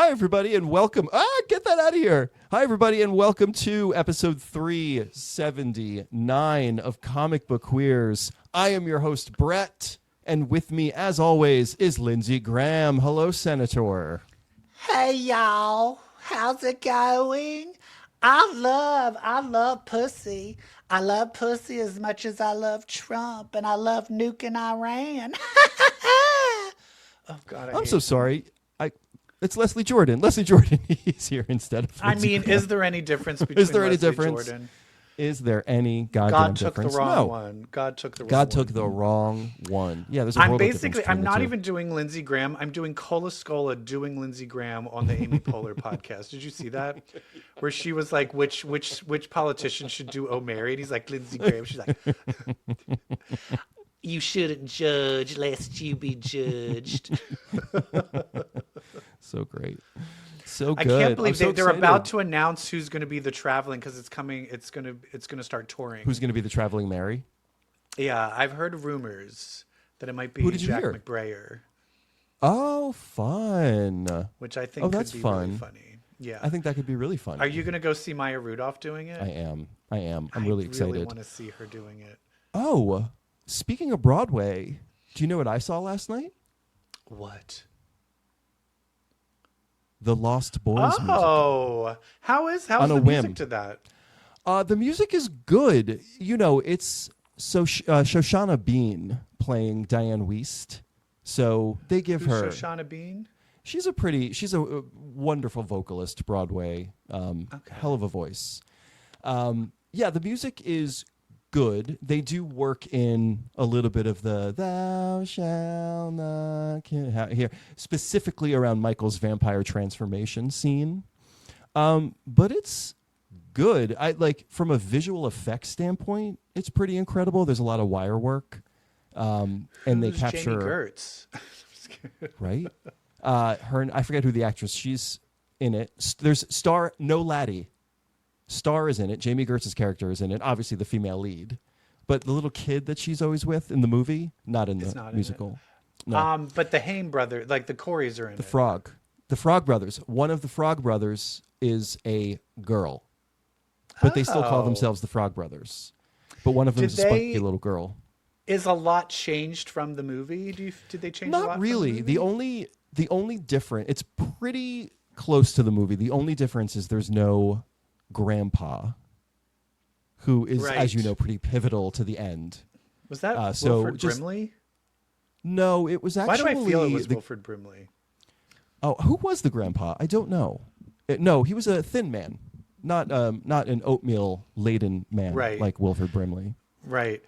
Hi, everybody, and welcome. Get that out of here. Hi, everybody, and welcome to episode 379 of Comic Book Queers. I am your host, Brett, and with me, as always, is Lindsey Graham. Hello, Senator. Hey, y'all. How's it going? I love pussy. I love pussy as much as I love Trump, and I love nuking Iran. Oh, God, I'm so sorry. It's Leslie Jordan. Leslie Jordan, he's here instead of Lindsey Graham. Is there any difference between Leslie Jordan? Is there any goddamn difference? God took the wrong one. Yeah, there's a world of difference. I'm not even doing Lindsey Graham. I'm doing Cola Scola doing Lindsey Graham on the Amy Poehler podcast. Did you see that? Where she was like, which politician should do O'Mary? And he's like, Lindsey Graham. She's like, you shouldn't judge lest you be judged. So great. So good. I can't believe they're about to announce who's going to be the traveling, because it's coming. It's going to start touring. Who's going to be the traveling Mary? Yeah, I've heard rumors that it might be Jack McBrayer. Oh, fun! Which I think could be really funny. Yeah, I think that could be really fun. Are you going to go see Maya Rudolph doing it? I am. I'm really excited. I really want to see her doing it. Oh, speaking of Broadway, do you know what I saw last night? What? The Lost Boys musical. Oh, how's the music to that? The music is good. You know, it's Shoshana Bean playing Diane Wiest. So they give her Shoshana Bean. She's a wonderful vocalist. Broadway, hell of a voice. Yeah, the music is good. They do work in a little bit of the "Thou shalt not kill" here, specifically around Michael's vampire transformation scene. But it's good. I like from a visual effects standpoint, it's pretty incredible. There's a lot of wire work, and they capture Jamie Gertz, right? I forget who the actress. She's in it. There's No Laddie. Star is in it. Jamie Gertz's character is in it. Obviously, the female lead, but the little kid that she's always with in the movie, not in the musical. No. But the Haim brother, like the Coreys, are in it. The Frog brothers. One of the Frog brothers is a girl, but they still call themselves the Frog brothers. But one of them is a spunky little girl. Is a lot changed from the movie? Did they change a lot? Not really. From the movie? The only difference. It's pretty close to the movie. The only difference is there's no Grandpa, who is, as you know, pretty pivotal to the end. Was that Wilford Brimley? No, it was actually... Why do I feel it was Wilford Brimley? Oh, who was the grandpa? I don't know. No, he was a thin man, not an oatmeal-laden man like Wilford Brimley. Right.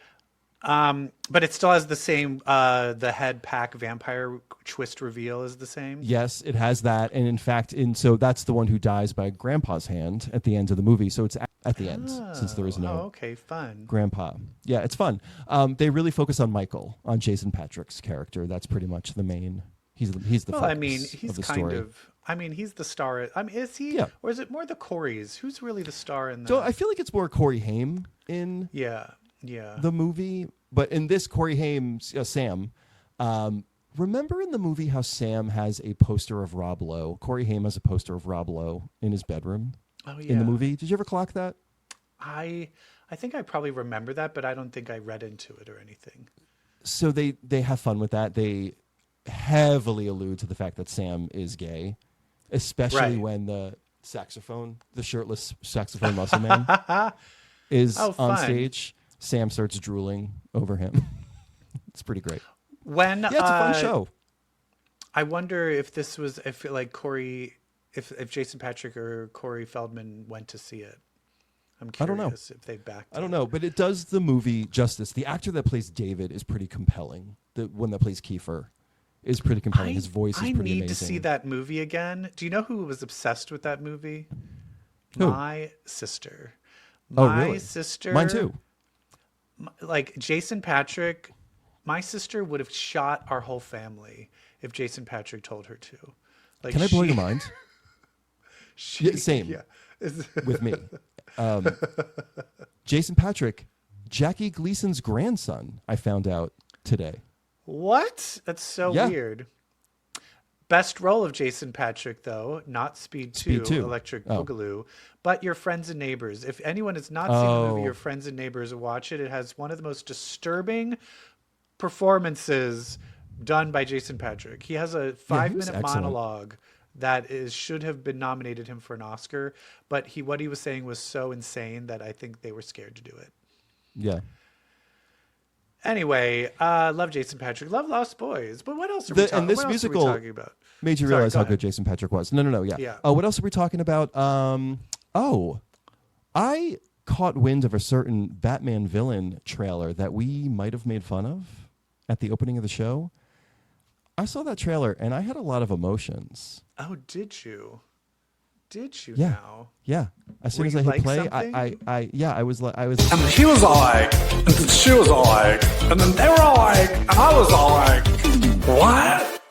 But it still has the same, the head pack vampire twist reveal is the same? Yes, it has that. And in fact, so that's the one who dies by Grandpa's hand at the end of the movie. So it's at the end, since there is no fun. Grandpa. Yeah, it's fun. They really focus on Michael, on Jason Patric's character. That's pretty much the main... He's the focus he's of the kind story. of... I mean, he's the star. I mean, is he? Yeah. Or is it more the Coreys? Who's really the star in that? So I feel like it's more Corey Haim in the movie. But in this, Corey Haim, Sam, remember in the movie how Sam has a poster of Rob Lowe? Corey Haim has a poster of Rob Lowe in his bedroom in the movie. Did you ever clock that? I think I probably remember that, but I don't think I read into it or anything. So they have fun with that. They heavily allude to the fact that Sam is gay, especially when the shirtless saxophone muscle man is on stage. Sam starts drooling over him. It's pretty great. It's a fun show. I wonder if if Jason Patric or Corey Feldman went to see it. I'm curious. I don't know if they backed it. I don't know, but it does the movie justice. The actor that plays David is pretty compelling. The one that plays Kiefer is pretty compelling. His voice is pretty amazing. I need to see that movie again. Do you know who was obsessed with that movie? Who? My sister. Really? Sister. Mine too. Like Jason Patric, my sister would have shot our whole family if Jason Patric told her to. Like, can I blow your mind? Same. Yeah. With me. Jason Patric, Jackie Gleason's grandson, I found out today. What? That's so weird. Best role of Jason Patric, though, not Speed 2, Speed 2. Electric Oh. Boogaloo, but Your Friends and Neighbors. If anyone has not seen the movie Your Friends and Neighbors, watch it. It has one of the most disturbing performances done by Jason Patric. He has a 5-minute monologue that should have been nominated him for an Oscar, but what he was saying was so insane that I think they were scared to do it. Yeah. Anyway, love Jason Patric, love Lost Boys. But what else are we And this musical talking about? Made you realize how good Jason Patric was. No. Yeah. Oh, what else are we talking about? I caught wind of a certain Batman villain trailer that we might have made fun of at the opening of the show. I saw that trailer and I had a lot of emotions. Oh, did you? Did you Yeah. now? Yeah. As soon Were as you I hit like play, something? I was And he was all like, and then she was all like, and then they were all like, and I was all like, what?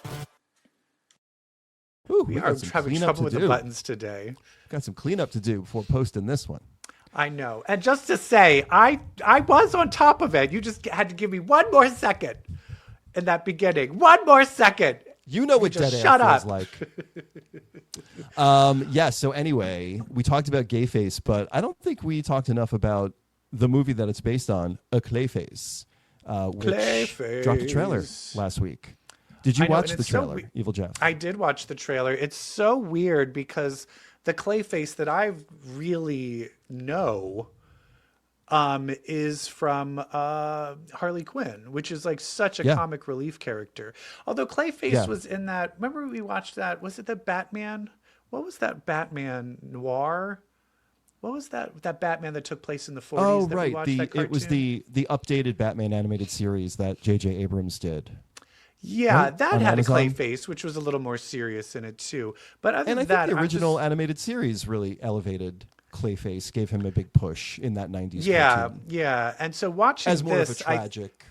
ooh, We got are some having cleanup trouble to with do. the buttons today. Got some cleanup to do before posting this one. I know. And just to say, I was on top of it. You just had to give me one more second in that beginning. One more second. You know what just dead air shut feels up. like. Yeah, so anyway, we talked about CLAYFACE, but I don't think we talked enough about the movie that it's based on, CLAYFACE, which dropped a trailer last week. Did you I know, watch and the it's so trailer, Evil Jeff? I did watch the trailer. It's so weird because the CLAYFACE that I really know is from Harley Quinn, which is like such a comic relief character. Although CLAYFACE was in that. Remember we watched that? Was it the Batman? What was that Batman noir? What was that Batman that took place in the 40s? Oh, that right. We watched, that It was cartoon? the updated Batman animated series that J.J. Abrams did. Yeah, right? that On had Amazon. a CLAYFACE, which was a little more serious in it too. But other And I than think that, the original animated series really elevated CLAYFACE, gave him a big push in that 90s cartoon. Yeah. And so watching As more this, of a tragic...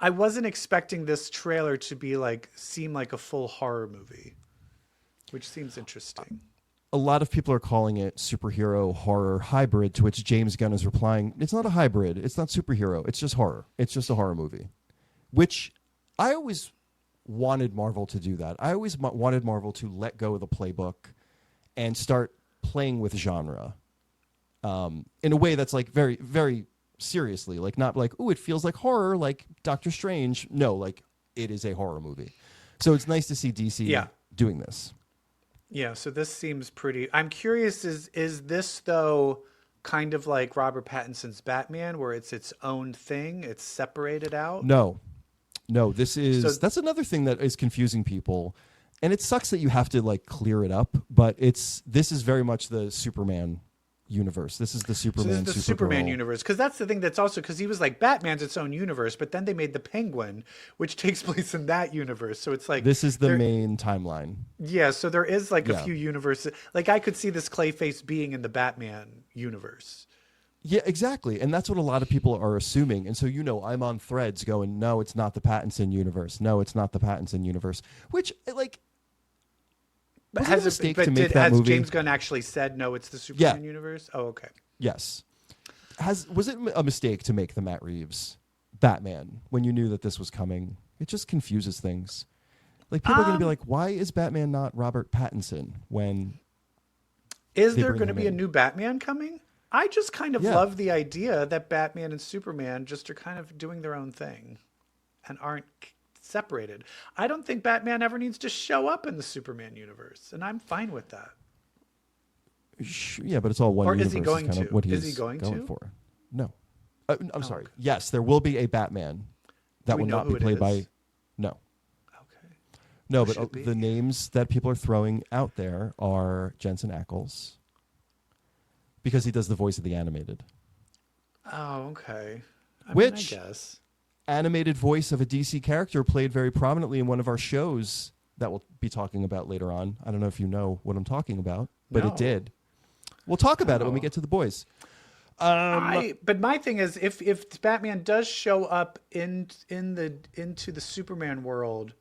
I wasn't expecting this trailer to be seem like a full horror movie, which seems interesting. A lot of people are calling it superhero horror hybrid, to which James Gunn is replying, it's not a hybrid, it's not superhero, it's just horror. It's just a horror movie. Which I always wanted Marvel to do that. I always wanted Marvel to let go of the playbook and start playing with genre in a way that's like very, very seriously, like not like, oh, it feels like horror, like Doctor Strange. No, like it is a horror movie. So it's nice to see DC doing this. Yeah, so this seems pretty. I'm curious, is this though kind of like Robert Pattinson's Batman, where it's its own thing, it's separated out? No, this is that's another thing that is confusing people, and it sucks that you have to like clear it up. But this is very much the Superman universe. This is the Superman. So this is the Superman universe, because that's the thing that's also because he was like Batman's its own universe, but then they made the Penguin, which takes place in that universe. So it's like this is the main timeline. Yeah, so there is like a few universes. Like I could see this CLAYFACE being in the Batman universe. Yeah, exactly. And that's what a lot of people are assuming. And so, I'm on threads going, no, it's not the Pattinson universe. No, it's not the Pattinson universe. Which, like, But was it a mistake to make that movie? James Gunn actually said, no, it's the Superman universe? Oh, okay. Yes. Was it a mistake to make the Matt Reeves Batman when you knew that this was coming? It just confuses things. Like, people are going to be like, why is Batman not Robert Pattinson when... Is there going to be a new Batman coming? I just kind of Yeah. love the idea that Batman and Superman just are kind of doing their own thing and aren't separated. I don't think Batman ever needs to show up in the Superman universe, and I'm fine with that. Yeah, but it's all one Or universe. is he going kind of to? what Is he's he going to? for. No. I'm sorry. Okay. Yes, there will be a Batman that will not be played by... No. Okay. No, Who but should it the be? names that people are throwing out there are Jensen Ackles, because he does the voice of the animated. Oh, okay. I Which guess. animated voice of a DC character played very prominently in one of our shows that we'll be talking about later on. I don't know if you know what I'm talking about, but No. it did. We'll talk about it when we get to the boys. But my thing is, if Batman does show up into the Superman world,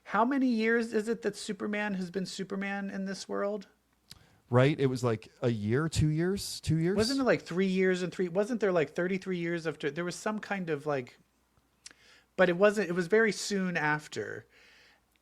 how many years is it that Superman has been Superman in this world? Right? It was like a year, 2 years, 2 years. Wasn't it like 3 years and three? Wasn't there like 33 years after? There was some kind of like, but it wasn't. It was very soon after.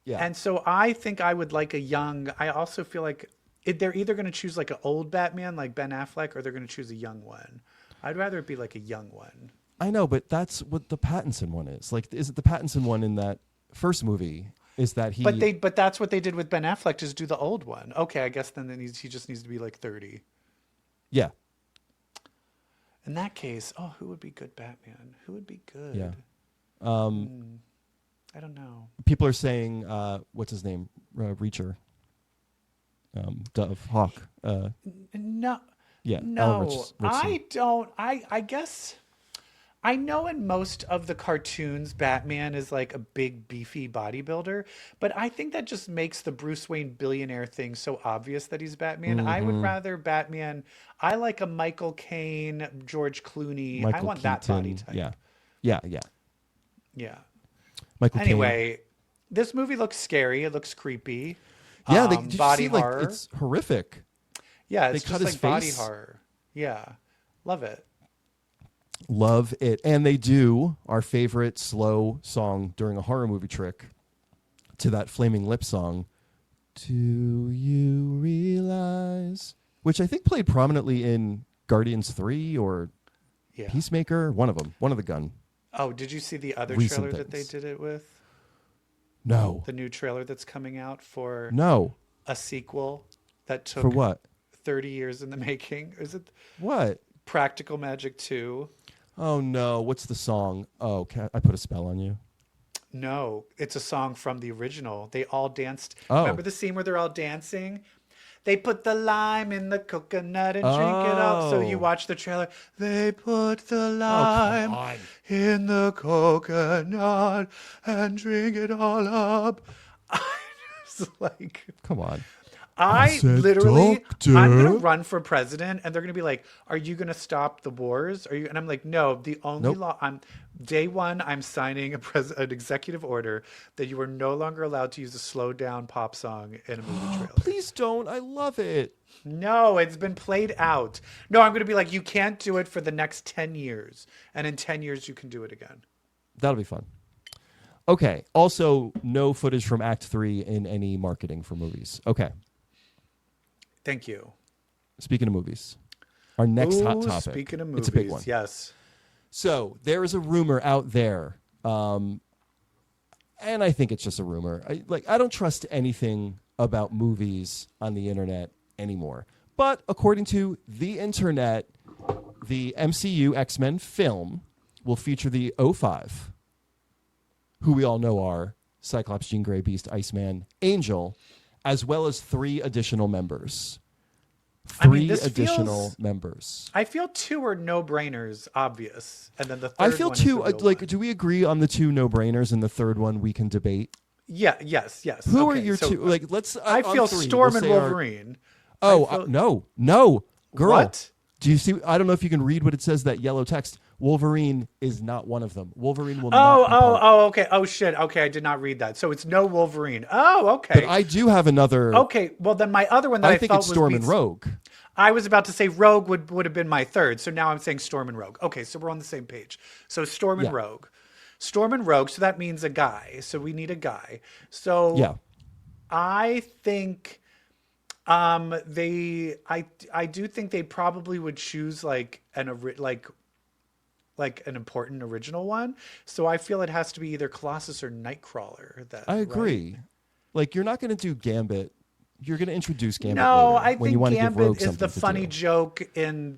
Yeah. And so I think I would like I also feel like they're either going to choose like an old Batman like Ben Affleck, or they're going to choose a young one. I'd rather it be like a young one. I know, but that's what the Pattinson one is. Like, is it the Pattinson one in that first movie? Is that he? But that's what they did with Ben Affleck, just do the old one. Okay, I guess then he just needs to be like 30. Yeah. In that case, who would be good Batman? Who would be good? Yeah. I don't know. People are saying, what's his name? Reacher. Dove Hawk. No. Yeah. No, I don't. I guess I know in most of the cartoons, Batman is like a big, beefy bodybuilder, but I think that just makes the Bruce Wayne billionaire thing so obvious that he's Batman. I would rather Batman. I like a Michael Caine, George Clooney. I want that body type. Yeah. Michael Caine. Anyway, this movie looks scary. It looks creepy. Yeah, did you body see, horror. Like, it's horrific. Yeah, it's they cut just his like body face. horror. Yeah, love it. Love it. And they do our favorite slow song during a horror movie trick to that Flaming Lips song, Do You Realize? Which I think played prominently in Guardians 3 or Peacemaker, one of them, one of the Gunn. Oh, did you see the other recent trailer that they things. did it with? No. The new trailer that's coming out for a sequel that took For what? 30 years in the making. Is it What? Practical Magic 2? Oh, no. What's the song? Oh, I put a spell on you. No, it's a song from the original. They all danced. Oh. Remember the scene where they're all dancing? They put the lime in the coconut and drink it up. So you watch the trailer. They put the lime in the coconut and drink it all up. I was like, come on. I'm going to run for president, and they're going to be like, "Are you going to stop the wars? Are you?" And I'm like, "No, the only law. Day one. I'm signing an executive order that you are no longer allowed to use a slow down pop song in a movie trailer. Please don't. I love it. No, it's been played out. No, I'm going to be like, you can't do it for the next 10 years, and in 10 years you can do it again. That'll be fun. Okay. Also, no footage from Act 3 in any marketing for movies. Okay. Thank you. Speaking of movies, our next hot topic. Speaking of movies, it's a big one. Yes. So there is a rumor out there, and I think it's just a rumor. I don't trust anything about movies on the internet anymore. But according to the internet, the MCU X-Men film will feature the O5, who we all know are Cyclops, Jean Grey, Beast, Iceman, Angel, as well as 3 additional members. Three additional members. I feel 2 are no-brainers, obvious, and then the third I feel one 2. is the real one. Do we agree on the 2 no-brainers, and the third one we can debate? Yeah. Yes. Who are your 2? Let's. I feel 3, Storm we'll and Wolverine. No, girl. What? Do you see? I don't know if you can read what it says. That yellow text. Wolverine is not one of them. Wolverine will not. Okay. Oh shit. Okay, I did not read that. So it's no Wolverine. Oh, okay. But I do have another. Okay, well then my other one that I think thought it's Storm and Rogue. I was about to say Rogue would have been my third. So now I'm saying Storm and Rogue. Okay, so we're on the same page. So Storm and Rogue. Storm and Rogue. So that means a guy. So we need a guy. So I think I do think they probably would choose like an important original one. So I feel it has to be either Colossus or Nightcrawler. I agree. Right? Like, you're not going to do Gambit. You're going to introduce Gambit later, I think you Gambit is the funny joke in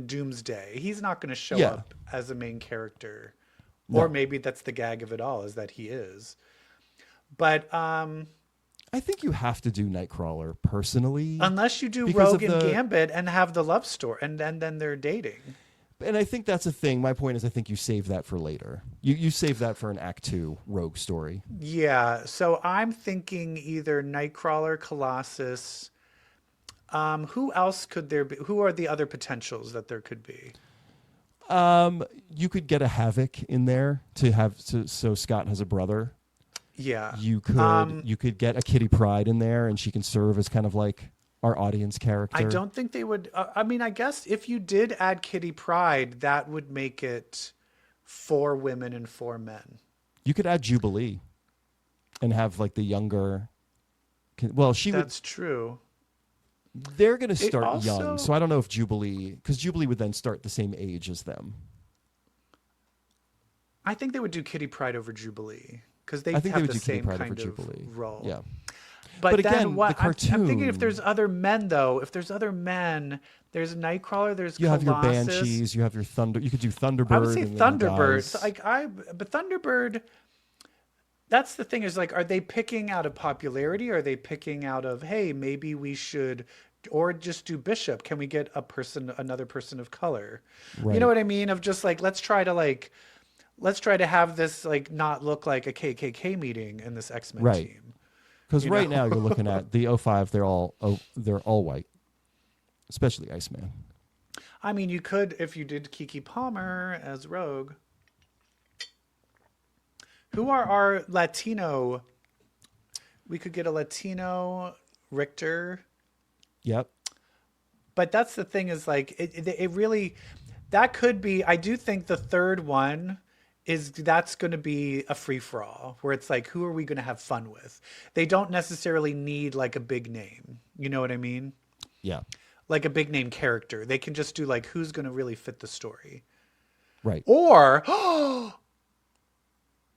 Doomsday. He's not going to show up as a main character. Or maybe that's the gag of it all, is that he is. But I think you have to do Nightcrawler personally. Unless you do Rogue and Gambit and have the love story, and then they're dating. And I think that's a thing. My point is, I think you save that for later. You save that for an Act 2 Rogue story. Yeah. So I'm thinking either Nightcrawler, Colossus. Who else could there be? Who are the other potentials that there could be? You could get a Havoc in there so Scott has a brother. Yeah. You could get a Kitty Pryde in there, and she can serve as kind of like our audience character. I don't think they would. I mean, I guess if you did add Kitty Pryde, that would make it 4 women and 4 men. You could add Jubilee. and have like the younger. Well, she would. That's true. They're going to start also- young, so I don't know if Jubilee, because Jubilee would then start the same age as them. I think they would do Kitty Pryde over Jubilee because they I think have they would the do Kitty same Pryde kind over of Jubilee. role. Yeah. But, But then again, what? the I'm thinking if cartoon- there's other men though, if there's other men, there's Nightcrawler, there's You have your Colossus. Banshees, you have your Thunder. You could do Thunderbird. I would say and then Thunderbird. guys- But Thunderbird. That's the thing is like, are they picking out of popularity? Or are they picking out of, hey, maybe we should, or just do Bishop? Can we get another person of color? Right. You know what I mean? Of just like, let's try to have this like not look like a KKK meeting in this X-Men Right. team. Because you right know? now you're looking at the 05, they're all white, especially Iceman. I mean, you could, if you did Kiki Palmer as Rogue. Who are our Latino? We could get a Latino Richter. Yep. But that's the thing is like, it really, that could be, I do think the third one that's going to be a free for all where it's like, who are we going to have fun with? They don't necessarily need like a big name. You know what I mean? Yeah. Like a big name character. They can just do like, who's going to really fit the story? Right. Or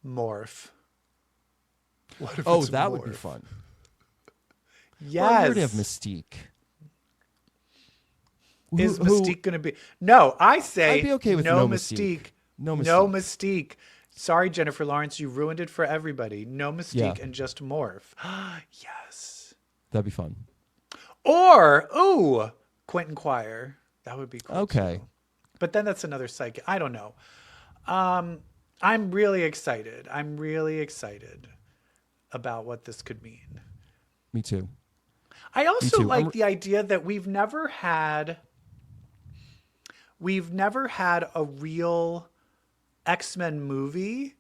Morph. What if Oh, it's that would be Morph? fun. Yes. Well, you already have Mystique. Is Who- Mystique going to be? No, I say I'd be okay with no Mystique. No No Mystique. Sorry, Jennifer Lawrence, you ruined it for everybody. No Mystique Yeah. and just Morph. Yes. That'd be fun. Or Quentin Quire. That would be cool. Okay. too. But then that's another psychic. I don't know. I'm really excited. I'm really excited about what this could mean. Me too. I also too. like the idea that we've never had a real X-Men movie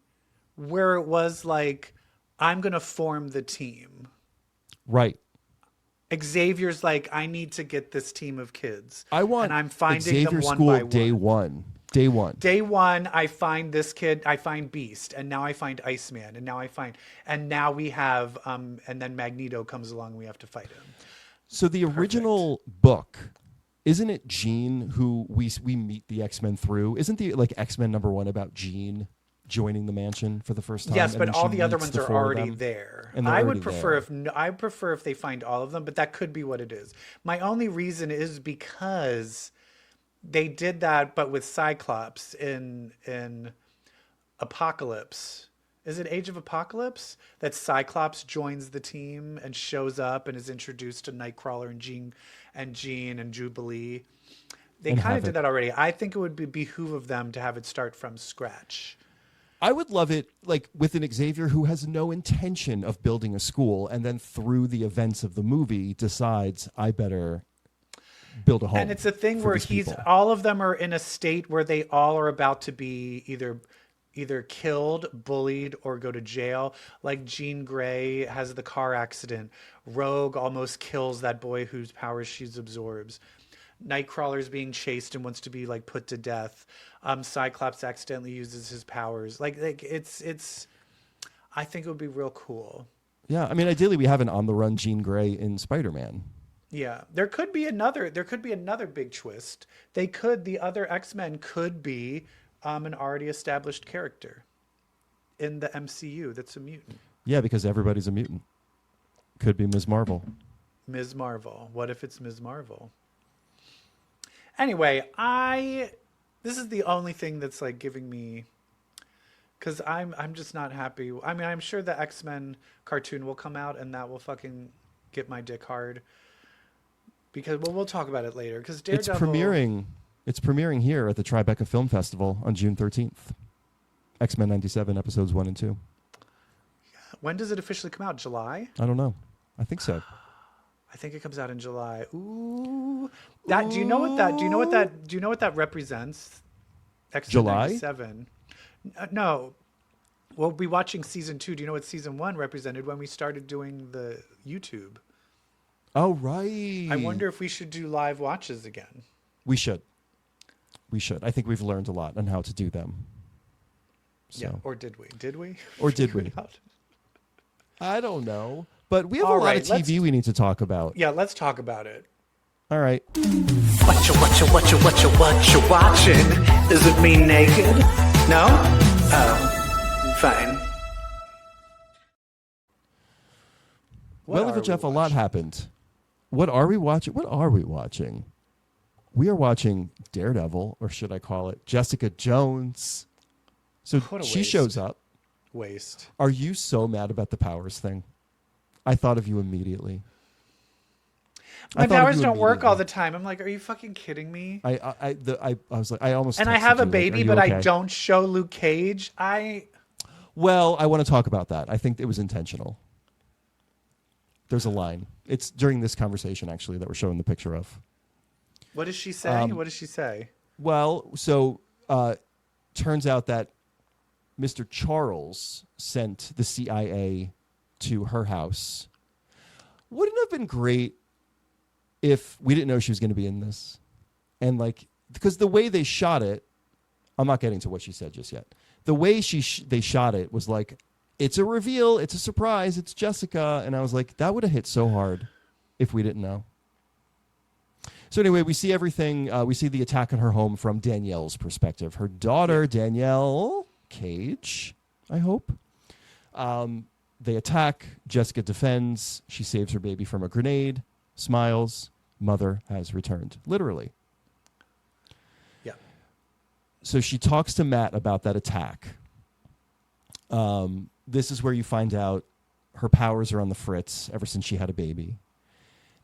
where it was like, I'm going to form the team. Right. Xavier's like, I need to get this team of kids. I want and I'm finding Xavier them one School by day one. Day one. Day one, I find this kid, I find Beast, and now I find Iceman, and now we have, and then Magneto comes along and we have to fight him. So the original book, isn't it Jean who we meet the X-Men through? Isn't the like X-Men #1 about Jean joining the mansion for the first time? Yes, and but then all she the other meets ones the are four of already them? there. And they're I would already prefer if they find all of them, but that could be what it is. My only reason is because they did that, but with Cyclops in Apocalypse. Is it Age of Apocalypse? That Cyclops joins the team and shows up and is introduced to Nightcrawler and Jean and Jubilee. They And kind of Havoc. did that already. I think it would behoove of them to have it start from scratch. I would love it like with an Xavier who has no intention of building a school and then through the events of the movie decides I better build a home. And it's a thing for where these people. all of them are in a state where they all are about to be either killed, bullied, or go to jail. Like Jean Grey has the car accident. Rogue almost kills that boy whose powers she absorbs. Nightcrawler's being chased and wants to be like put to death. Cyclops accidentally uses his powers. Like it's I think it would be real cool. Yeah, I mean ideally we have an on the run Jean Grey in Spider-Man. Yeah, there could be another big twist. The other X-Men could be an already established character in the MCU that's a mutant. Yeah, because everybody's a mutant. Could be Ms. Marvel. Ms. Marvel. What if it's Ms. Marvel? Anyway, this is the only thing that's like giving me, because I'm just not happy. I mean, I'm sure the X-Men cartoon will come out and that will fucking get my dick hard. Because we'll talk about it later. Because Daredevil, It's premiering here at the Tribeca Film Festival on June 13th. X-Men 97 episodes 1 and 2. When does it officially come out? July? I don't know. I think so. I think it comes out in July. Ooh. Do you know what that represents? X-Men July? 97. No. We'll be watching season 2. Do you know what season 1 represented when we started doing the YouTube? Oh, right. I wonder if we should do live watches again. We should. I think we've learned a lot on how to do them. So. Yeah. Or did we? Did we? Or did Figure we? it out? I don't know. But we have All a lot right, of TV we need to talk about. Yeah, let's talk about it. All right. What you watching? Is it me naked? No? Oh, fine. Well, if Jeff, a lot happened. What are we watching? We are watching Daredevil, or should I call it Jessica Jones. So she shows up. Waste. Are you so mad about the powers thing? I thought of you immediately. My powers don't work all the time. I'm like, are you fucking kidding me? I was like, I almost. And I have a texted you, baby, like, but okay? I don't show Luke Cage. Well, I want to talk about that. I think it was intentional. There's a line. It's during this conversation, actually, that we're showing the picture of. What does she say? What does she say? Well, so turns out that Mr. Charles sent the CIA to her house. Wouldn't it have been great if we didn't know she was going to be in this? And like, because the way they shot it, I'm not getting to what she said just yet. The way they shot it was like, it's a reveal, it's a surprise, it's Jessica. And I was like, that would have hit so hard if we didn't know. So anyway, we see everything. We see the attack on her home from Danielle's perspective. Her daughter, Danielle Cage, I hope. They attack. Jessica defends. She saves her baby from a grenade. Smiles. Mother has returned. Literally. Yeah. So she talks to Matt about that attack. This is where you find out her powers are on the fritz ever since she had a baby.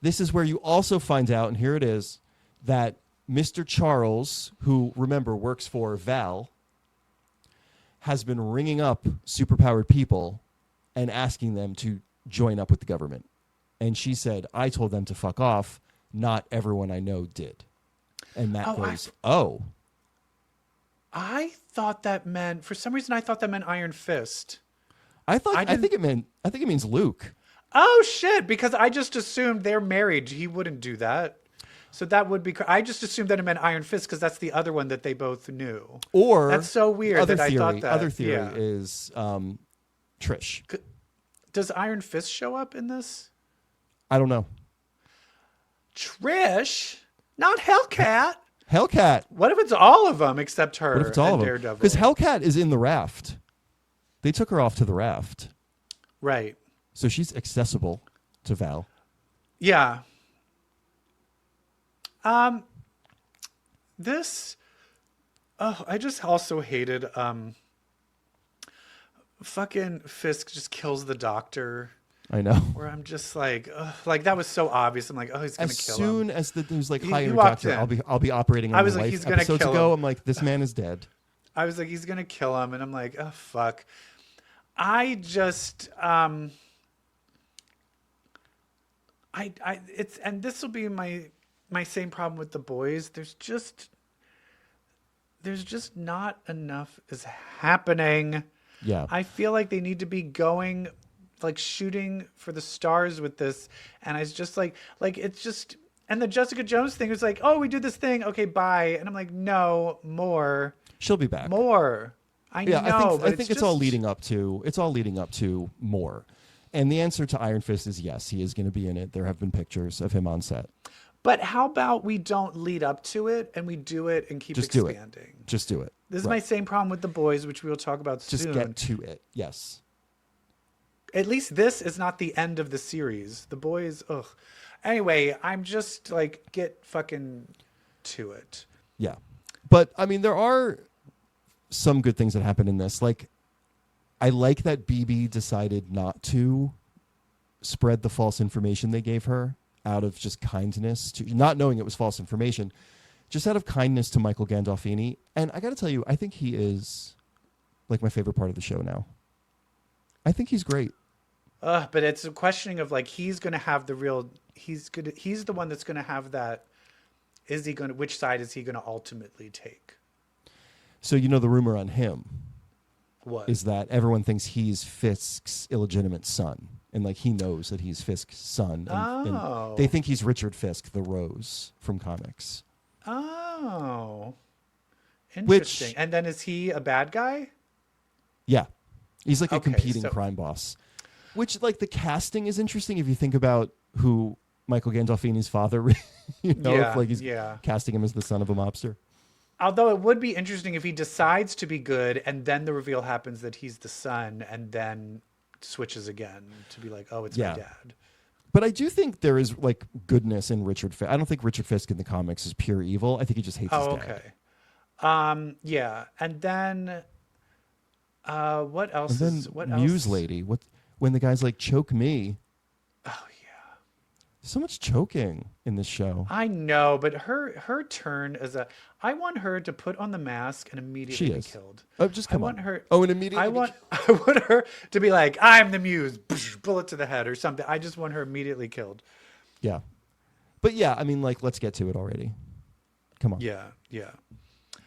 This is where you also find out, and here it is, that Mr. Charles, who, remember, works for Val, has been ringing up superpowered people and asking them to join up with the government. And she said, I told them to fuck off. Not everyone I know did. And Matt goes, I thought that meant, for some reason, I thought that meant Iron Fist. I think it means Luke. Oh, shit, because I just assumed they're married. He wouldn't do that. So that would be, I just assumed that it meant Iron Fist because that's the other one that they both knew. Or that's so weird that I thought that. Other theory is Trish. Does Iron Fist show up in this? I don't know. Trish? Not Hellcat. Hellcat. What if it's all of them except her? What if it's all of them? Daredevil? Because Hellcat is in the raft. They took her off to the raft. Right. So she's accessible to Val. Yeah. I just also hated fucking Fisk just kills the doctor. I know. Where I'm just like, like that was so obvious. I'm like, oh, he's gonna kill him. As soon as it was like, hi, he doctor, in. I'll be operating on I was your like, life. he's gonna Episodes kill ago, him. I'm like, this man is dead. I was like, he's gonna kill him, and I'm like, oh fuck. I just it's, and this will be my same problem with the boys. There's just not enough is happening. Yeah. I feel like they need to be going, like, shooting for the stars with this. And I was just like it's just, and the Jessica Jones thing was like, oh, we do this thing, okay, bye. And I'm like, no, more. She'll be back. More. I know. I think it's all leading up to more. And the answer to Iron Fist is yes, he is going to be in it. There have been pictures of him on set. But how about we don't lead up to it and we do it and keep expanding? Just do it. This is my same problem with the boys, which we will talk about soon. Just get to it. Yes. At least this is not the end of the series. The boys, ugh. Anyway, I'm just like, get fucking to it. Yeah. But I mean, there are some good things that happen in this. Like, I like that BB decided not to spread the false information they gave her out of just kindness, to not knowing it was false information, just out of kindness to Michael Gandolfini. And I got to tell you, I think he is like my favorite part of the show now. I think he's great. But it's a questioning of like, he's going to have the real, he's the one that's going to have that. Is he going to, which side is he going to ultimately take? So, you know, the rumor on him is What? that everyone thinks he's Fisk's illegitimate son. And like, he knows that he's Fisk's son. And they think he's Richard Fisk, the Rose from comics. Oh, interesting. And then is he a bad guy? Yeah. He's like a Okay, competing so- crime boss. Which, like, the casting is interesting if you think about who Michael Gandolfini's father, if, like, he's casting him as the son of a mobster. Although it would be interesting if he decides to be good and then the reveal happens that he's the son and then switches again to be like, oh, it's my dad. But I do think there is, like, goodness in Richard Fisk. I don't think Richard Fisk in the comics is pure evil. I think he just hates his dad. Okay. Yeah. And then what else? What Muse else? Lady. When the guy's like, choke me. Oh yeah. So much choking in this show. I know, but her turn as I want her to put on the mask and immediately be killed. Oh, just come on. Want her. Oh, and immediately. I want her to be like, I'm the Muse, bullet to the head or something. I just want her immediately killed. Yeah, but yeah, I mean, like, let's get to it already. Come on. Yeah.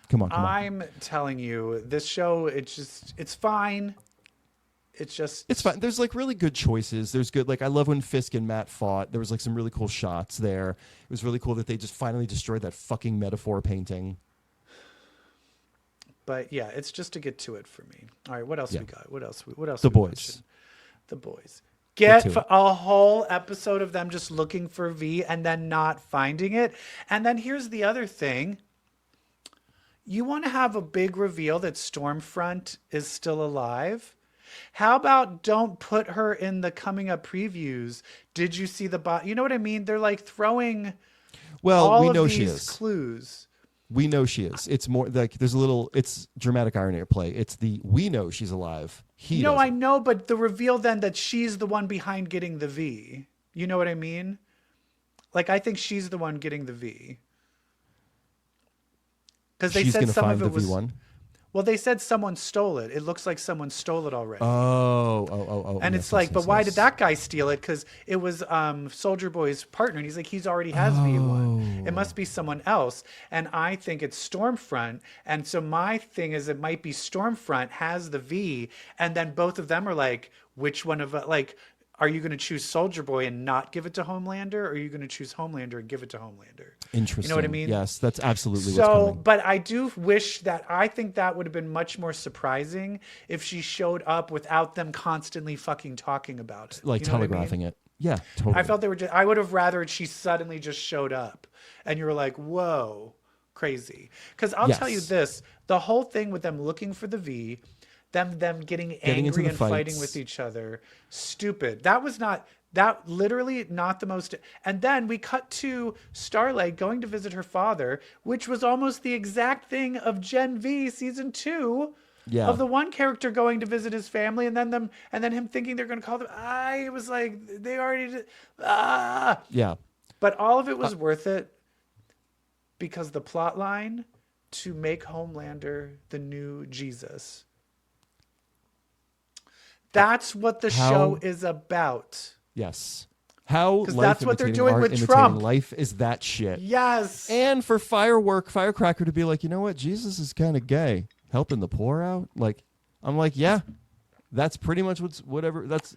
Come on. I'm telling you, this show, it's fine. It's fine. There's, like, really good choices. There's good, like, I love when Fisk and Matt fought. There was, like, some really cool shots there. It was really cool that they just finally destroyed that fucking metaphor painting. But yeah, it's just to get to it for me. All right, what else we got? What else? The Boys. The Boys. Get a whole episode of them just looking for V and then not finding it. And then here's the other thing. You want to have a big reveal that Stormfront is still alive? How about don't put her in the coming up previews? Did you see the bot? You know what I mean? They're like throwing all of these clues. We know she is. It's more like it's dramatic irony at play. It's we know she's alive. I know, but the reveal then that she's the one behind getting the V. You know what I mean? Like, I think she's the one getting the V. Because they said some of it was V1? Well, they said someone stole it. It looks like someone stole it already. Oh. And it's like, but why did that guy steal it? Because it was Soldier Boy's partner. And he's like, he's already has V1. It must be someone else. And I think it's Stormfront. And so my thing is it might be Stormfront has the V. And then both of them are like, which one of like, are you going to choose Soldier Boy and not give it to Homelander? Or are you going to choose Homelander and give it to Homelander? Interesting. You know what I mean? Yes, that's absolutely what's coming. But I do wish that I think that would have been much more surprising if she showed up without them constantly fucking talking about it. Like telegraphing it. Yeah, totally. I felt I would have rather she suddenly just showed up and you were like, whoa, crazy. Because I'll tell you this, the whole thing with them looking for the V, them getting angry and fighting with each other, stupid. That literally not the most. And then we cut to Starlight going to visit her father, which was almost the exact thing of Gen V season 2 of the one character going to visit his family and then him thinking they're going to call them. It was like they already did. Yeah. But all of it was worth it because the plot line to make Homelander the new Jesus. That's what the show is about. Yes. How life that's what they're doing art, with Trump. Life is that shit. Yes. And for Firecracker to be like, you know what? Jesus is kind of gay. Helping the poor out. Like, I'm like, yeah, that's pretty much that's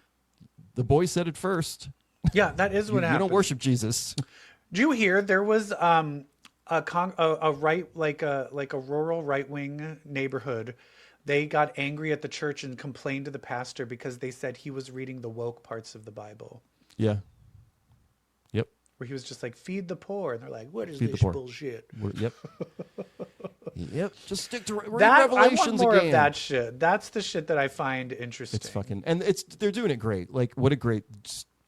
the boy said it first. Yeah, that is what happened. You don't worship Jesus. Do you hear there was a rural right-wing neighborhood. They got angry at the church and complained to the pastor because they said he was reading the woke parts of the Bible. Yeah. Yep. Where he was just like, feed the poor. And they're like, what is this bullshit? Yep. Yep. Just stick to Revelations I want more again. of that shit. That's the shit that I find interesting. It's fucking... And they're doing it great. Like, what a great...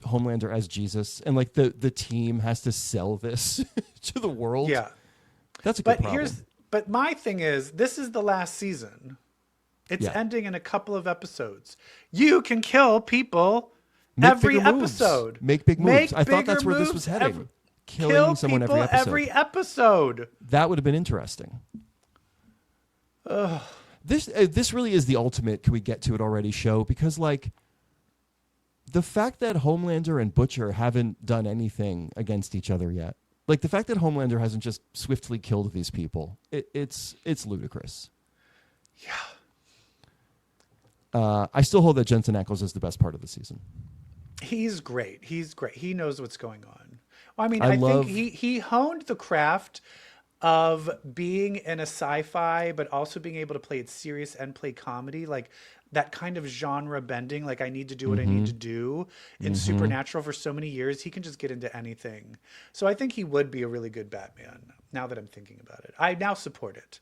Homelander as Jesus. And, like, the team has to sell this to the world. Yeah. That's a good problem. But my thing is, this is the last season. It's ending in a couple of episodes. You can kill people every episode. Make big moves. I thought that's where this was heading. Killing someone every episode. That would have been interesting. This really is the ultimate can we get to it already show because, like, the fact that Homelander and Butcher haven't done anything against each other yet. Like, the fact that Homelander hasn't just swiftly killed these people, it's ludicrous. Yeah. I still hold that Jensen Ackles is the best part of the season. He's great. He knows what's going on. Well, I mean, I think he honed the craft of being in a sci-fi, but also being able to play it serious and play comedy. Like that kind of genre bending, like I need to do what I need to do in Supernatural for so many years. He can just get into anything. So I think he would be a really good Batman, now that I'm thinking about it. I now support it.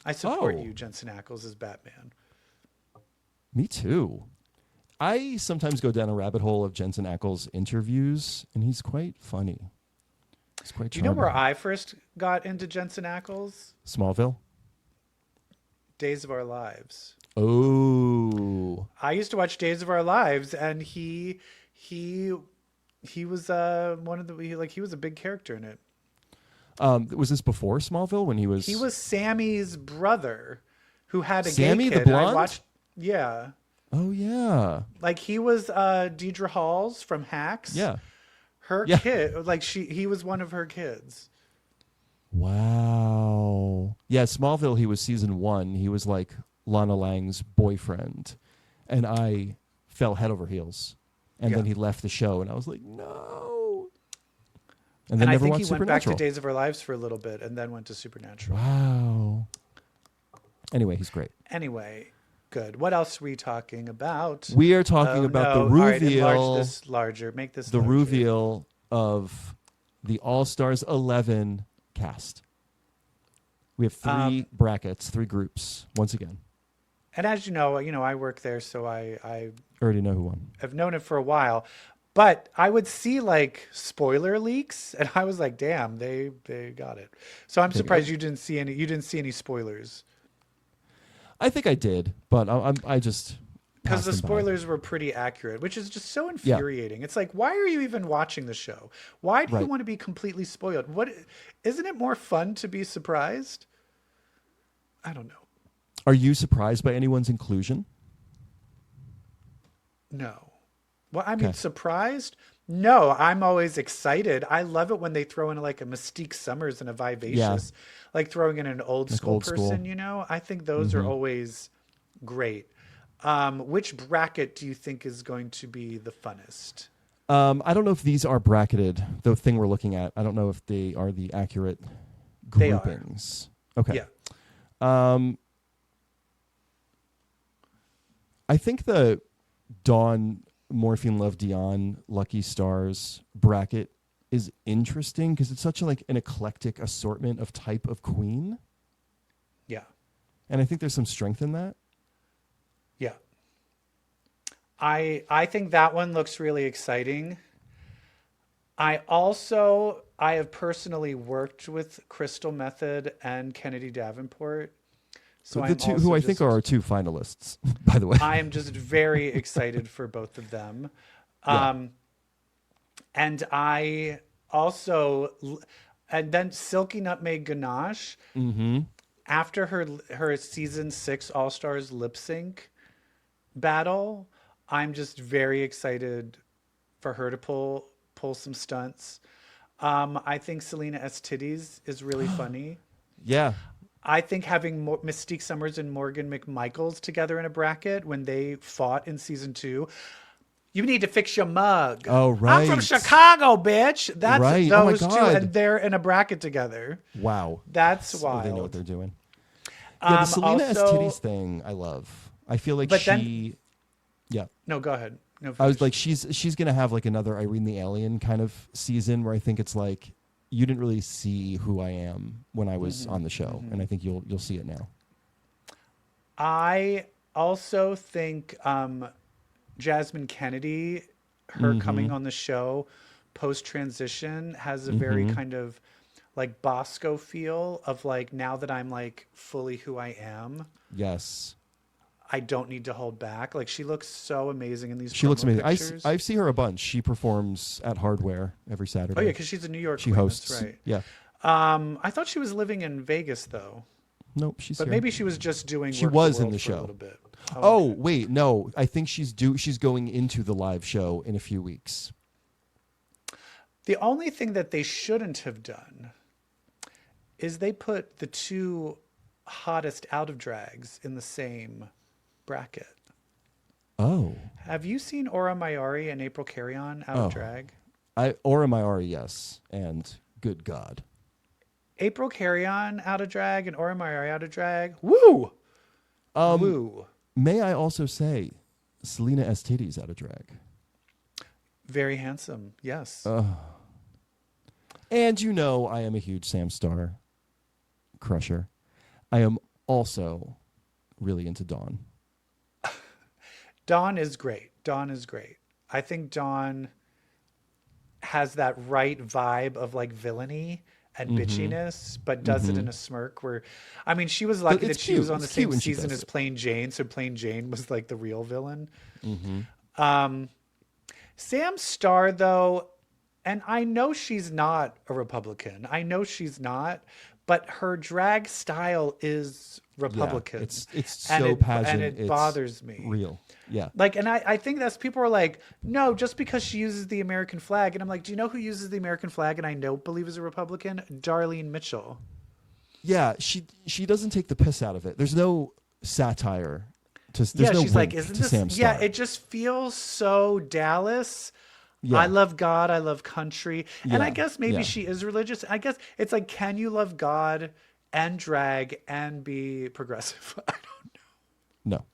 I support you, Jensen Ackles, as Batman. Me too. I sometimes go down a rabbit hole of Jensen Ackles interviews, and he's quite funny. He's quite charming. Do you know where I first got into Jensen Ackles? Smallville? Days of Our Lives. Oh. I used to watch Days of Our Lives, and he was one of the he was a big character in it. Was this before Smallville when he was? He was Sammy's brother, who had a Sammy gay kid. the blonde? I watched, yeah. Oh yeah. Like he was Deidre Halls from Hacks. Yeah. Her kid, like he was one of her kids. Wow. Yeah, Smallville. He was season 1. He was like Lana Lang's boyfriend, and I fell head over heels. And then he left the show, and I was like, no. And then I never think watched he went back to Supernatural. Days of Our Lives for a little bit, and then went to Supernatural. Wow. Anyway, he's great. Anyway, good. What else are we talking about? We are talking about the All right, reveal. enlarge this larger. Make this the larger. reveal of the All-Stars 11 cast. We have 3 brackets, 3 groups, once again. And as you know, I work there, so I Already know who won. have known it for a while. But I would see like spoiler leaks, and I was like, "Damn, they got it." So I'm surprised you didn't see any. You didn't see any spoilers. I think I did, but I just Because the passed them by. spoilers were pretty accurate, which is just so infuriating. It's like, why are you even watching the show? Why do you want to be completely spoiled? What isn't it more fun to be surprised? I don't know. Are you surprised by anyone's inclusion? No. Well, I mean, surprised? No, I'm always excited. I love it when they throw in like a Mystique Summers and a Vivacious, like throwing in an old school person, I think those are always great. Which bracket do you think is going to be the funnest? I don't know if these are bracketed. The thing we're looking at, I don't know if they are the accurate They are. groupings. Okay. Yeah. I think the Dawn, Morphine Love Dion, Lucky Stars bracket is interesting because it's such an eclectic assortment of type of queen. Yeah. And I think there's some strength in that. Yeah. I think that one looks really exciting. I have personally worked with Crystal Method and Kennedy Davenport. So the two who I think are our 2 finalists, by the way. I am just very excited for both of them. And I also, and then Silky Nutmeg Ganache, after her season 6 All-Stars lip sync battle, I'm just very excited for her to pull some stunts. I think Selena Estidis is really funny. Yeah. I think having Mystique Summers and Morgan McMichaels together in a bracket when they fought in season 2. You need to fix your mug. Oh, right. I'm from Chicago, bitch. That's right. Oh my those two, God. and they're in a bracket together. Wow. That's So wild. they know what they're doing. Yeah, the Selena S. also- Titties thing, I love. I feel like But she... yeah. No, go ahead. No, I was finish. like, she's going to have like another Irene the Alien kind of season where I think it's like, you didn't really see who I am when I was on the show. And I think you'll see it now. I also think Jasmine Kennedy, her coming on the show post-transition has a very kind of like Bosco feel of like, now that I'm like fully who I am, Yes. I don't need to hold back. Like she looks so amazing in these She looks promo amazing. pictures. I see her a bunch. She performs at Hardware every Saturday. Oh yeah, because she's a New York she queen, hosts. that's right. Yeah. I thought she was living in Vegas though. Nope, she's But here. maybe she was just doing She Work was the in World the for a show. little bit. Oh, wait, no. I think she's going into the live show in a few weeks. The only thing that they shouldn't have done is they put the 2 hottest out of drags in the same bracket. Oh. Have you seen Aura Mayari and April Carrion out of drag? Aura Mayari, yes. And good God. April Carrion out of drag and Aura Mayari out of drag. Woo! Woo. May I also say, Selena Esteti's out of drag. Very handsome. Yes. And you know I am a huge Sam Starr crusher. I am also really into Dawn. Dawn is great. Dawn is great. I think Dawn has that right vibe of like villainy and bitchiness, but does it in a smirk where, I mean, she was lucky that she was on the same season as Plain Jane. So Plain Jane was like the real villain. Sam Starr though, and I know she's not a Republican. I know she's not, but her drag style is Republican. Yeah, it's so pageant. And it bothers me. Real. Yeah. Like, and I think that's people are like, no, just because she uses the American flag. And I'm like, do you know who uses the American flag and I don't believe is a Republican? Darlene Mitchell. Yeah, she doesn't take the piss out of it. There's no satire. There's no she's like, wink isn't to this? Sam Starr. Yeah, it just feels so Dallas. Yeah. I love God. I love country. And Yeah, I guess maybe yeah. she is religious. I guess it's like, can you love God and drag and be progressive? I don't know. No.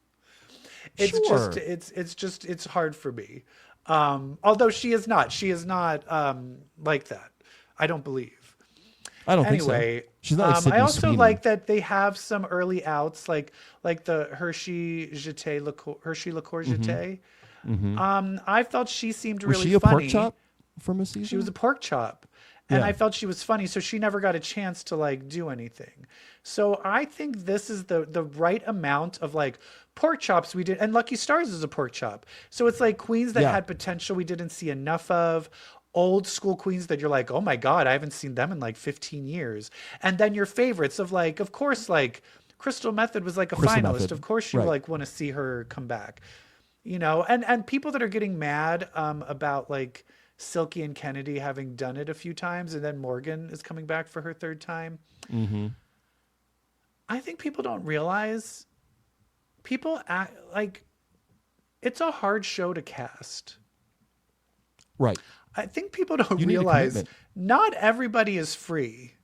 It's Sure. it's hard for me. Although she is not like that. I don't believe. I don't think Anyway, so. She's not like Sydney I also Sweeney. like that they have some early outs, like the Hershey liqueur Jeté. I felt she seemed Was really she a funny. pork chop from a season? She was a pork chop. And Yeah. I felt she was funny, so she never got a chance to like do anything. So I think this is the right amount of like pork chops we did, and Lucky Stars is a pork chop. So it's like queens that Yeah. had potential we didn't see enough of, old school queens that you're like, oh my God, I haven't seen them in like 15 years. And then your favorites of like, of course, like Crystal Method was like a Crystal finalist. Method. Of course you Right. like want to see her come back. You know, and people that are getting mad about like Silky and Kennedy having done it a few times, and then Morgan is coming back for her third time. I think people don't realize people act like it's a hard show to cast. Right. I think people don't You need a realize commitment. not everybody is free.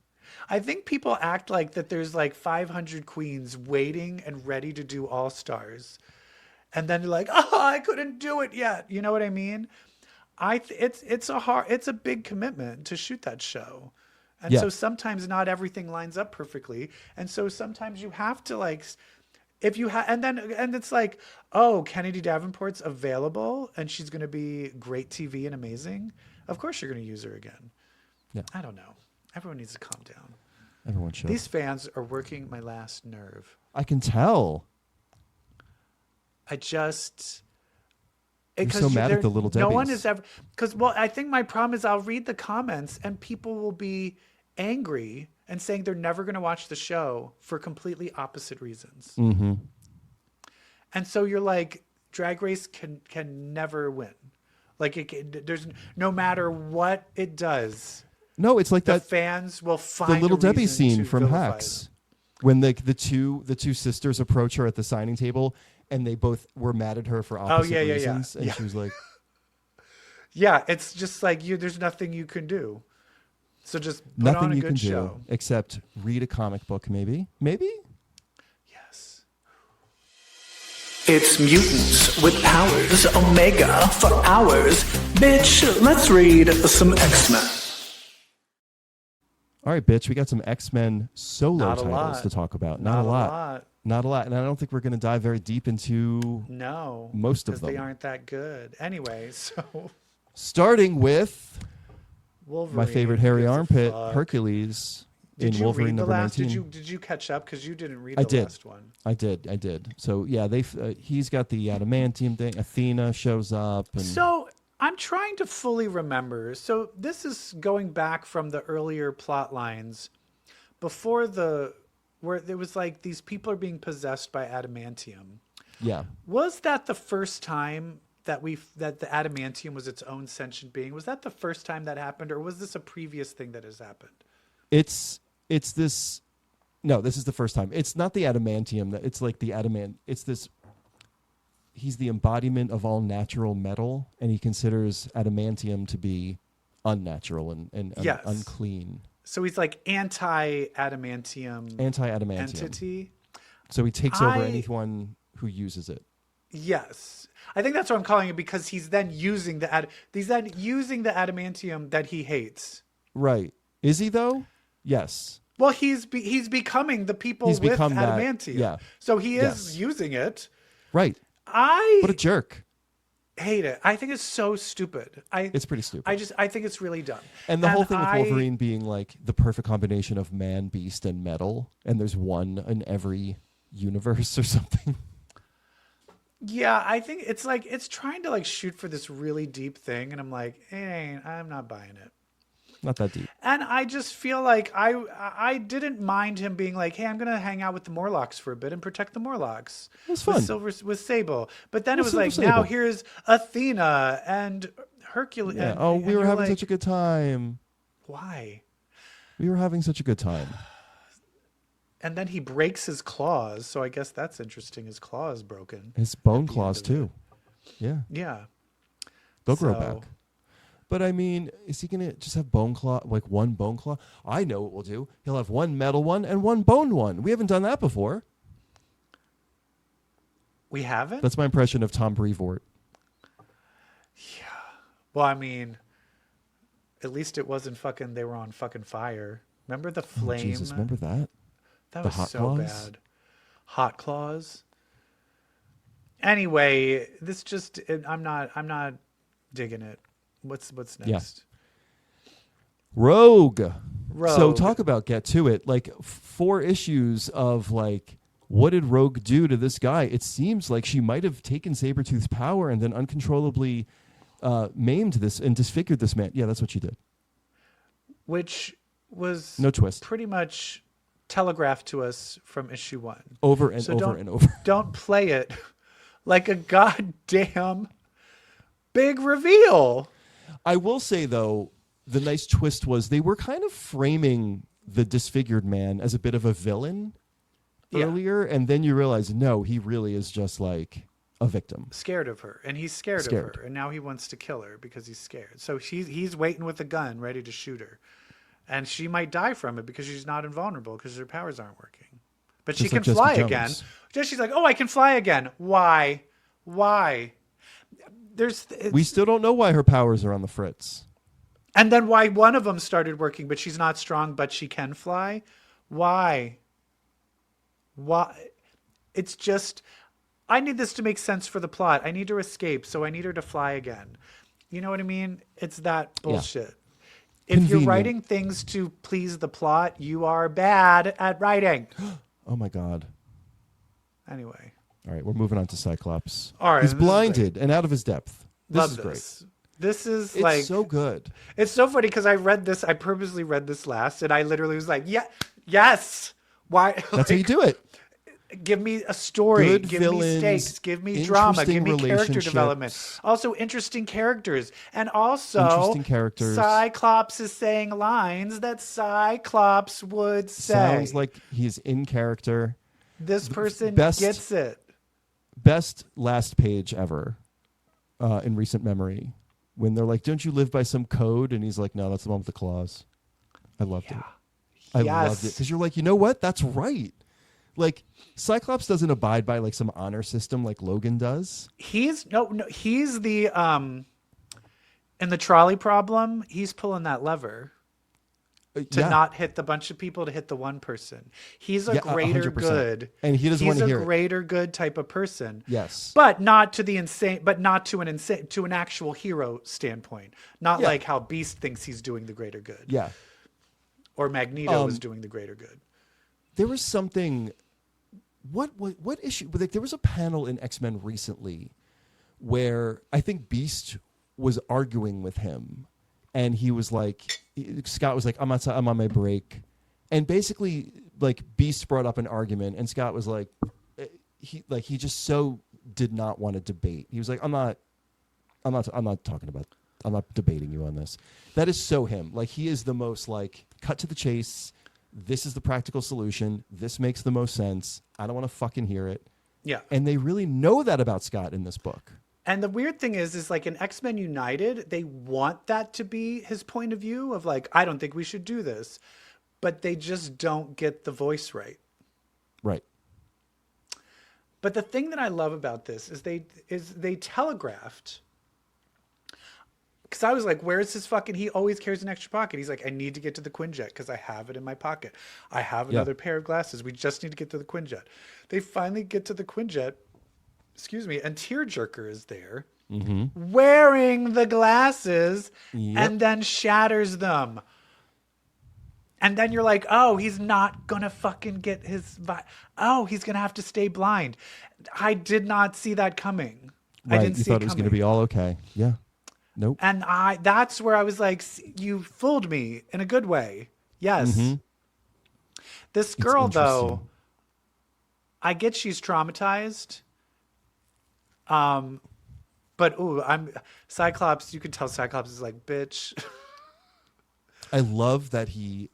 I think people act like that there's like 500 queens waiting and ready to do All Stars. And then you're like, oh, I couldn't do it yet. You know what I mean? It's a big commitment to shoot that show. And Yeah. so sometimes not everything lines up perfectly. And so sometimes you have to like, if you have, and it's like, oh, Kennedy Davenport's available and she's going to be great TV and amazing. Of course you're going to use her again. Yeah. I don't know. Everyone needs to calm down. Everyone should. These fans are working my last nerve. I can tell. I just... I'm so mad at the little No one Debbies. is ever... Because, well, I think my problem is I'll read the comments and people will be angry and saying they're never going to watch the show for completely opposite reasons. Mm-hmm. And so you're like, Drag Race can never win. Like, there's no matter what it does, No, it's like the that. fans will The find little a Debbie reason scene to from vilify Hacks, when the two sisters approach her at the signing table, and they both were mad at her for opposite yeah, reasons, and yeah. she was like, Yeah, it's just like there's nothing you can do. So just put "Nothing on a you good can show. do except read a comic book, maybe." Yes. It's mutants with powers, Omega for hours. Bitch, let's read some X-Men. All right, bitch, we got some X-Men solo Not a titles lot. to talk about. Not Not a a lot. lot. Not a lot, and I don't think we're going to dive very deep into No. most of because they them. aren't that good. Anyway, so Starting with Wolverine. my favorite who hairy gives a armpit, fuck? Hercules, Did in you Wolverine read the number last? 19. Did you catch up? Because you didn't read I the did. last one. I did. So yeah, he's got the adamantium thing. Athena shows up, and So I'm trying to fully remember. So this is going back from the earlier plot lines before where there was like these people are being possessed by adamantium. yeah, Was that the first time that the adamantium was its own sentient being? Was that the first time that happened, or was this a previous thing that has happened? it's this. No, this is the first time. It's not the adamantium. That it's like the adamant. It's this. He's the embodiment of all natural metal, and he considers adamantium to be unnatural and Yes. unclean. So he's like anti-adamantium Anti-adamantium. entity. So he takes over I- anyone who uses it. Yes. I think that's what I'm calling it, because he's then using the adamantium that he hates. Right. Is he though? Yes. Well, he's becoming the people with adamantium. Yeah. So he is using it. Right. What a jerk. Hate it. I think it's so stupid. It's pretty stupid. I think it's really dumb. And the whole thing with Wolverine being like the perfect combination of man, beast, and metal, and there's one in every universe or something. Yeah, I think it's like it's trying to like shoot for this really deep thing, and I'm like, I'm not buying it. Not that deep. And I just feel like I didn't mind him being like, hey, I'm gonna hang out with the Morlocks for a bit and protect the Morlocks. It was fun. With Sable. But then it was Silver like, Sable. now here's Athena and Hercules. Yeah. We were having such a good time. Why? We were having such a good time. And then he breaks his claws, so I guess that's interesting. His claw is broken. His bone claws too. Yeah. Yeah. They'll grow back. But I mean, is he gonna just have bone claw, like one bone claw? I know what we'll do. He'll have one metal one and one bone one. We haven't done that before. We haven't? That's my impression of Tom Brevoort. Yeah. Well, I mean, at least it wasn't fucking, they were on fucking fire. Remember the flame? Oh, Jesus, remember that? That The was hot so claws? bad. Hot claws. Anyway, this just I'm not digging it. What's next? Rogue. Rogue. So talk about get to it. Like 4 issues of like, what did Rogue do to this guy? It seems like she might have taken Sabretooth's power and then uncontrollably maimed this and disfigured this man. Yeah, that's what she did. Which was No twist. pretty much telegraphed to us from issue 1. Over and over and over. Don't play it like a goddamn big reveal. I will say, though, the nice twist was they were kind of framing the disfigured man as a bit of a villain earlier, and then you realize, no, he really is just like a victim. Scared of her, and he's scared of her, and now he wants to kill her because he's scared. So he's waiting with a gun ready to shoot her, and she might die from it because she's not invulnerable because her powers aren't working. But she can fly again. She's like, oh, I can fly again. Why? We still don't know why her powers are on the fritz. And then why one of them started working, but she's not strong, but she can fly? Why? It's just, I need this to make sense for the plot. I need to escape, so I need her to fly again. You know what I mean? It's that bullshit. Yeah. If you're writing things to please the plot, you are bad at writing. Oh my God. Anyway. All right, we're moving on to Cyclops. All right, he's blinded and out of his depth. This is great. This is it's so good. It's so funny because I purposely read this last, and I literally was like, yes. Why? That's how you do it. Give me a story. Good give villains, me stakes. Give me drama. Give me character relationships. development. Also, interesting characters. And also, Interesting characters. Cyclops is saying lines that Cyclops would say. Sounds like he's in character. This person gets it. Best last page ever in recent memory. When they're like, don't you live by some code? And he's like, no, that's the one with the claws. I loved it. I loved it. Because you're like, you know what? That's right. Like, Cyclops doesn't abide by like some honor system like Logan does. He's the in the trolley problem, he's pulling that lever to not hit the bunch of people, to hit the one person. He's a greater 100%. Good. And he doesn't want to hear it. He's a greater good type of person. Yes. But not to an actual hero standpoint. Not like how Beast thinks he's doing the greater good. Yeah. Or Magneto is doing the greater good. There was something. What issue? Like, there was a panel in X-Men recently where I think Beast was arguing with him, and he was like, Scott was like, I'm on my break, and basically like Beast brought up an argument, and Scott was like, he just so did not want to debate. He was like, I'm not debating you on this. That is so him. Like, he is the most like cut to the chase. This is the practical solution. This makes the most sense. I don't want to fucking hear it. Yeah. And they really know that about Scott in this book. And the weird thing is like in X-Men United, they want that to be his point of view of like, I don't think we should do this. But they just don't get the voice right. Right. But the thing that I love about this is they telegraphed. Because I was like, where's his fucking... He always carries an extra pocket. He's like, I need to get to the Quinjet because I have it in my pocket. I have another pair of glasses. We just need to get to the Quinjet. They finally get to the Quinjet. Excuse me. And Tearjerker is there wearing the glasses and then shatters them. And then you're like, oh, he's not going to fucking get his... Oh, he's going to have to stay blind. I did not see that coming. Right. I didn't You see thought it was going to be all okay. Yeah. Nope. And that's where I was like, you fooled me in a good way. Yes. This girl, though, I get she's traumatized. But I'm Cyclops. You can tell Cyclops is like, bitch. I love that he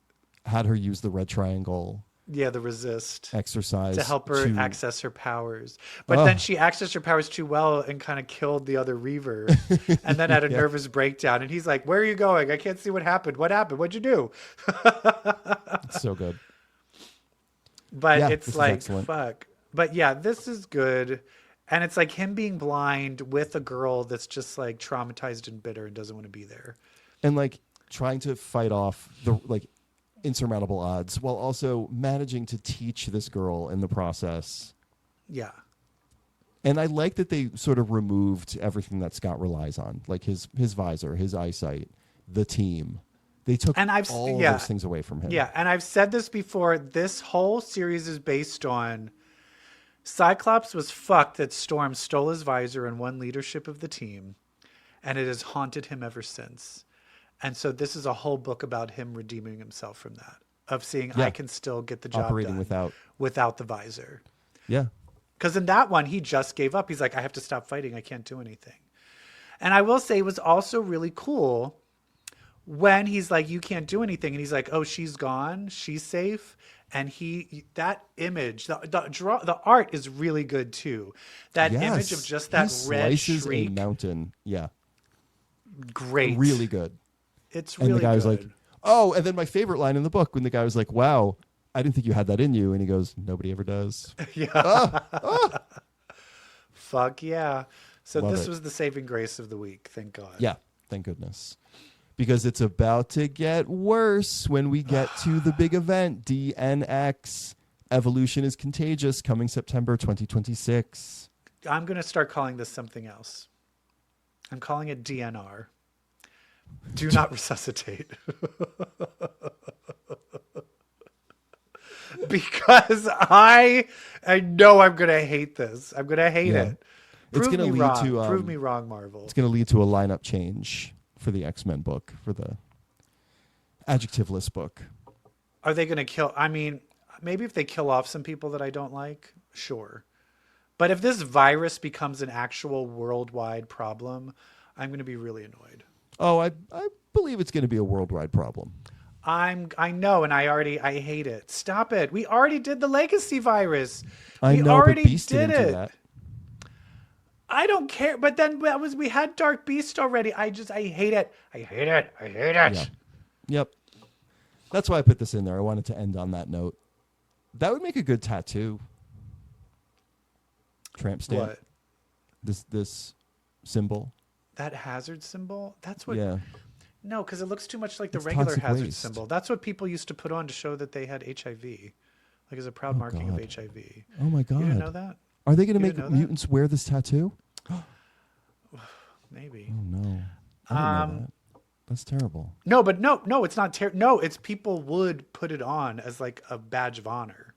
had her use the red triangle. Yeah, the resist Exercise. to help her access her powers. But then she accessed her powers too well and kind of killed the other Reaver and then had a nervous breakdown. And he's like, where are you going? I can't see what happened. What happened? What'd you do? It's so good. But it's like, fuck. But yeah, this is good. And it's like him being blind with a girl that's just like traumatized and bitter and doesn't want to be there. And like trying to fight off the like insurmountable odds while also managing to teach this girl in the process. Yeah. And I like that they sort of removed everything that Scott relies on, like his visor, his eyesight, the team. They took all those things away from him. Yeah, and I've said this before. This whole series is based on Cyclops was fucked that Storm stole his visor and won leadership of the team, and it has haunted him ever since. And so this is a whole book about him redeeming himself from that, of seeing I can still get the job operating done without the visor. Yeah. Because in that one, he just gave up. He's like, I have to stop fighting. I can't do anything. And I will say it was also really cool when he's like, you can't do anything. And he's like, oh, she's gone. She's safe. And that image, the art is really good too. That image of just that red shriek. A mountain. Yeah. Great. Really good. It's really good. And the guy was like, oh, and then my favorite line in the book when the guy was like, wow, I didn't think you had that in you. And he goes, nobody ever does. Yeah. Fuck yeah. So Love this it. was the saving grace of the week. Thank God. Yeah. Thank goodness. Because it's about to get worse when we get to the big event, DNX. Evolution is Contagious, coming September 2026. I'm going to start calling this something else. I'm calling it DNR. Do not resuscitate. Because I know I'm going to hate this. I'm going to hate it. It's going to lead to prove me wrong, Marvel. It's going to lead to a lineup change for the X-Men book, for the adjectiveless book. Are they going to kill? I mean, maybe if they kill off some people that I don't like, sure. But if this virus becomes an actual worldwide problem, I'm going to be really annoyed. Oh, I believe it's going to be a worldwide problem. I know, and I hate it. Stop it. We already did the legacy virus. I know, already but Beast did didn't it. do that. I don't care. But then we had Dark Beast already. I hate it. I hate it. Yeah. Yep. That's why I put this in there. I wanted to end on that note. That would make a good tattoo. Tramp stamp. What? This symbol. That hazard symbol? That's what. Yeah. No, because it looks too much like the It's regular toxic hazard waste. symbol. That's what people used to put on to show that they had HIV, like as a proud marking God. of HIV. Oh my God. You didn't know that? Are they going to You make didn't know mutants wear this tattoo? Maybe. Oh no. I didn't know that. That's terrible. No, but no, it's not terrible. No, it's people would put it on as like a badge of honor.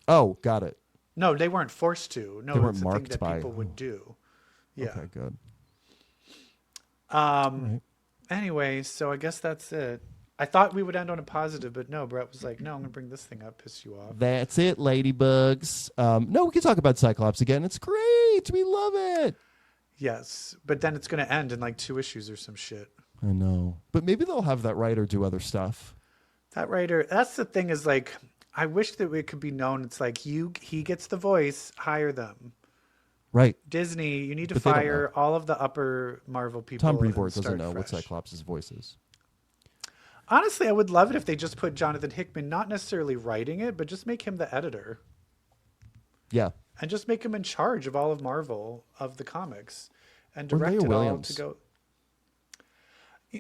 Oh, got it. No, they weren't forced to. No, They weren't it's a thing marked that by- people would do. Yeah. Okay, good. Right. Anyway, so I guess that's it. I thought we would end on a positive, but no, Brett was like, no, I'm going to bring this thing up, piss you off. That's it, ladybugs. No, we can talk about Cyclops again. It's great. We love it. Yes, but then it's going to end in like 2 issues or some shit. I know. But maybe they'll have that writer do other stuff. That writer, that's the thing is like, I wish that it could be known. It's like he gets the voice, hire them. Right. Disney, you need to But they don't fire all of the upper Marvel people. Tom and Brevoort doesn't start know what fresh. Cyclops' voice is. Honestly, I would love it if they just put Jonathan Hickman, not necessarily writing it, but just make him the editor. Yeah. And just make him in charge of all of Marvel, of the comics, and Or direct Leah it all Williams. to go.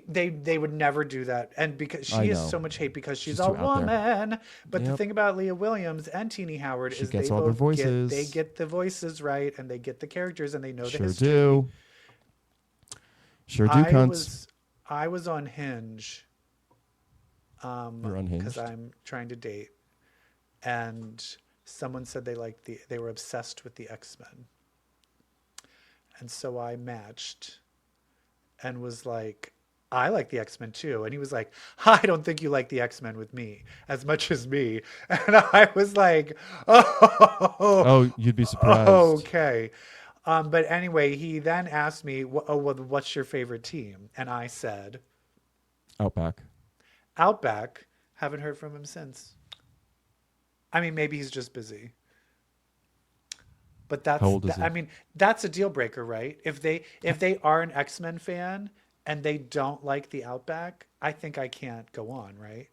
They would never do that, and because I she is know. so much hate because she's She's a too out there. woman. But the Yep. thing about Leah Williams and Teenie Howard is gets they all their both voices. they get the voices right, and they get the characters, and they know the Sure history. do. Sure do, cunts. I was on Hinge. You're unhinged. Because I'm trying to date, and someone said they were obsessed with the X-Men, and so I matched, and was like, I like the X-Men too, and he was like, I don't think you like the X-Men with me as much as me, and I was like, Oh, you'd be surprised. okay. But anyway, he then asked me, what's your favorite team? And I said, Outback. Outback. Haven't heard from him since. I mean, maybe he's just busy. But that's, How old is he? I mean, that's a deal breaker, right? If they are an X-Men fan and they don't like the Outback, I think I can't go on, right?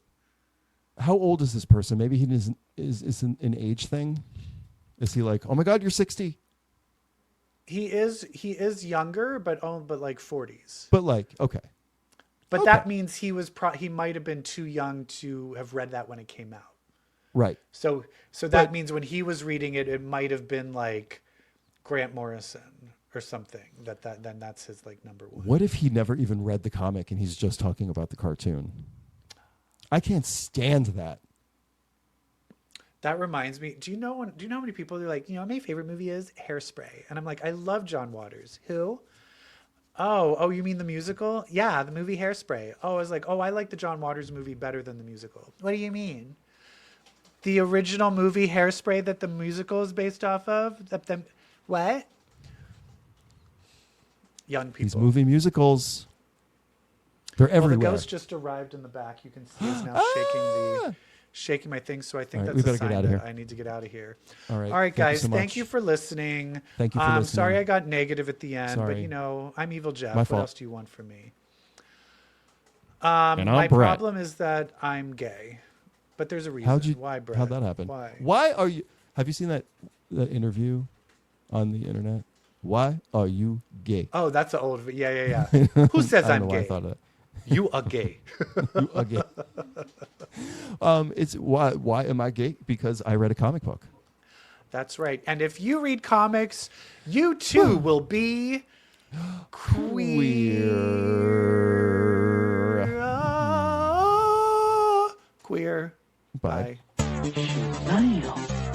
How old is this person? Maybe he is an age thing. Is he like, oh my God, you're 60? He is younger, but like 40s. But like, okay. But Okay. that means he might have been too young to have read that when it came out. Right. So that means when he was reading it, it might have been like Grant Morrison or something. Then that's his like number one. What if he never even read the comic and he's just talking about the cartoon? I can't stand that. That reminds me. Do you know how many people are like, my favorite movie is Hairspray, and I'm like, I love John Waters. Who? Oh, you mean the musical? Yeah, the movie Hairspray. Oh, I was like, I like the John Waters movie better than the musical. What do you mean? The original movie Hairspray that the musical is based off of? What? Young people. These movie musicals, they're Well, everywhere. the ghost just arrived in the back. You can see he's now shaking my thing. So I think All right, that's we a better get sign out of that here. I need to get out of here. All right. All right, guys. so Thank much. you for listening. Thank you for listening. Sorry I got negative at the end, Sorry. but I'm Evil Jeff. My What fault. else do you want from me? And I'm My Brett. problem is that I'm gay, but there's a reason. Why, Brett? How'd that happen? Why? Are you? Have you seen that interview on the internet? Why are you gay? Oh, that's an old. Yeah. Who says I I'm don't know why I gay? thought of that. You are gay. You are gay. It's why am I gay? Because I read a comic book. That's right. And if you read comics, you too will be queer. Queer. Bye. Bye.